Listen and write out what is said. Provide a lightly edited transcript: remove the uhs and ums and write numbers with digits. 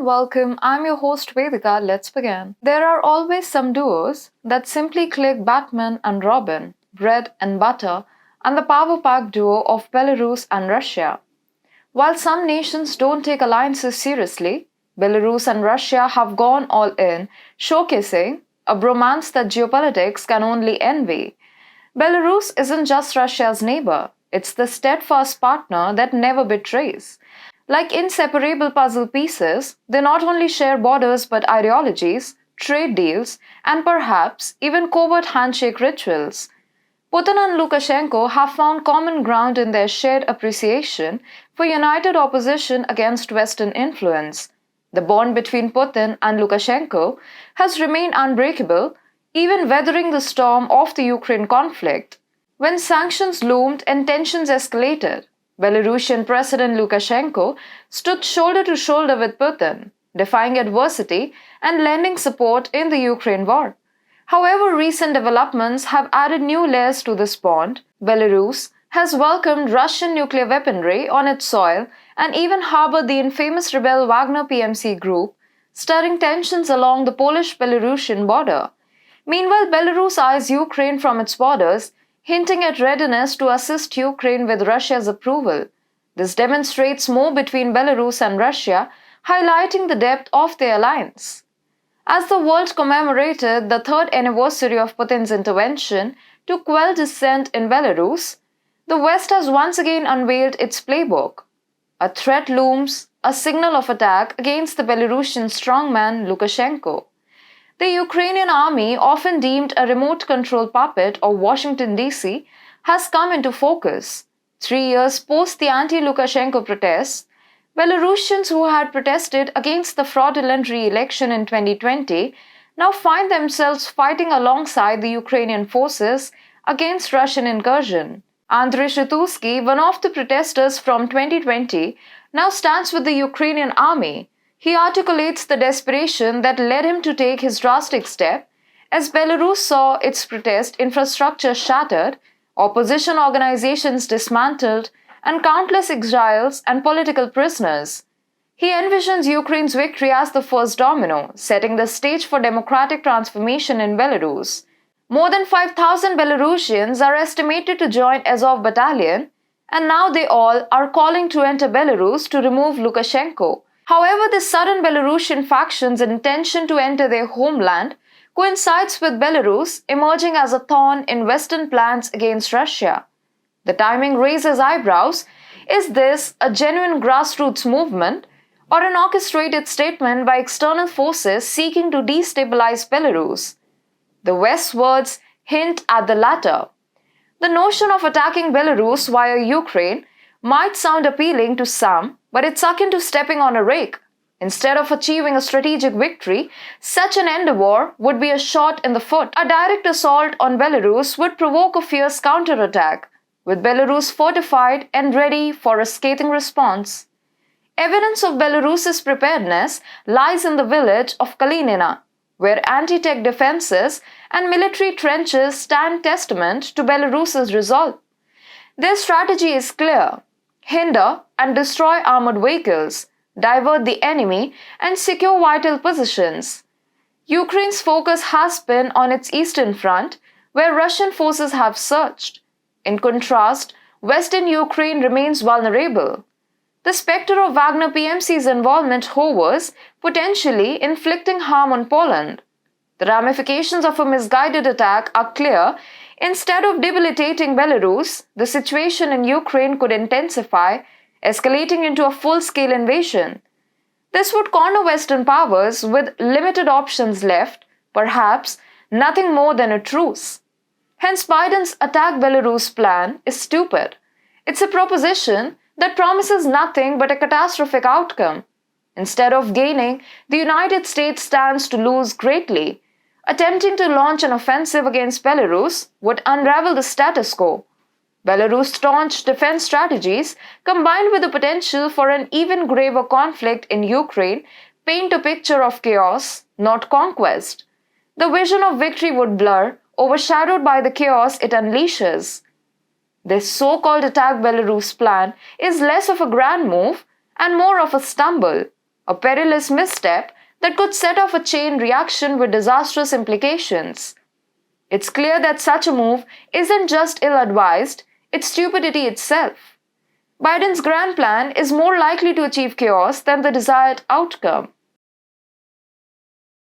and welcome. I'm your host Vedika. Let's begin. There are always some duos that simply click: Batman and Robin, bread and butter, and the power pack duo of Belarus and Russia. While some nations don't take alliances seriously, Belarus and Russia have gone all in, showcasing a bromance that geopolitics can only envy. Belarus isn't just Russia's neighbor, it's the steadfast partner that never betrays. Like inseparable puzzle pieces, they not only share borders but ideologies, trade deals, and perhaps even covert handshake rituals. Putin and Lukashenko have found common ground in their shared appreciation for united opposition against Western influence. The bond between Putin and Lukashenko has remained unbreakable, even weathering the storm of the Ukraine conflict. When sanctions loomed and tensions escalated, Belarusian President Lukashenko stood shoulder to shoulder with Putin, defying adversity and lending support in the Ukraine war. However, recent developments have added new layers to this bond. Belarus has welcomed Russian nuclear weaponry on its soil and even harbored the infamous rebel Wagner PMC group, stirring tensions along the Polish-Belarusian border. Meanwhile, Belarus eyes Ukraine from its borders, hinting at readiness to assist Ukraine with Russia's approval. This demonstrates more between Belarus and Russia, highlighting the depth of their alliance. As the world commemorated the third anniversary of Putin's intervention to quell dissent in Belarus, the West has once again unveiled its playbook. A threat looms, a signal of attack against the Belarusian strongman Lukashenko. The Ukrainian army, often deemed a remote control puppet of Washington, D.C., has come into focus. 3 years post the anti-Lukashenko protests, Belarusians who had protested against the fraudulent re-election in 2020 now find themselves fighting alongside the Ukrainian forces against Russian incursion. Andrei Shitursky, one of the protesters from 2020, now stands with the Ukrainian army. He articulates the desperation that led him to take his drastic step as Belarus saw its protest infrastructure shattered, opposition organizations dismantled, and countless exiles and political prisoners. He envisions Ukraine's victory as the first domino, setting the stage for democratic transformation in Belarus. More than 5,000 Belarusians are estimated to join Azov Battalion, and now they all are calling to enter Belarus to remove Lukashenko. However, this sudden Belarusian faction's intention to enter their homeland coincides with Belarus emerging as a thorn in Western plans against Russia. The timing raises eyebrows. Is this a genuine grassroots movement or an orchestrated statement by external forces seeking to destabilize Belarus? The West's words hint at the latter. The notion of attacking Belarus via Ukraine might sound appealing to some, but it's akin to stepping on a rake. Instead of achieving a strategic victory, such an endeavor would be a shot in the foot. A direct assault on Belarus would provoke a fierce counterattack, with Belarus fortified and ready for a scathing response. Evidence of Belarus's preparedness lies in the village of Kalinina, where anti-tank defenses and military trenches stand testament to Belarus's resolve. Their strategy is clear: hinder and destroy armored vehicles, divert the enemy, and secure vital positions. Ukraine's focus has been on its eastern front, where Russian forces have surged. In contrast, western Ukraine remains vulnerable. The specter of Wagner PMC's involvement hovers, potentially inflicting harm on Poland. The ramifications of a misguided attack are clear. Instead of debilitating Belarus, the situation in Ukraine could intensify, escalating into a full-scale invasion. This would corner Western powers with limited options left, perhaps nothing more than a truce. Hence, Biden's Attack Belarus Plan is stupid. It's a proposition that promises nothing but a catastrophic outcome. Instead of gaining, the United States stands to lose greatly. Attempting to launch an offensive against Belarus would unravel the status quo. Belarus' staunch defense strategies, combined with the potential for an even graver conflict in Ukraine, paint a picture of chaos, not conquest. The vision of victory would blur, overshadowed by the chaos it unleashes. This so-called Attack Belarus plan is less of a grand move and more of a stumble. a perilous misstep that could set off a chain reaction with disastrous implications. It's clear that such a move isn't just ill advised, it's stupidity itself. Biden's grand plan is more likely to achieve chaos than the desired outcome.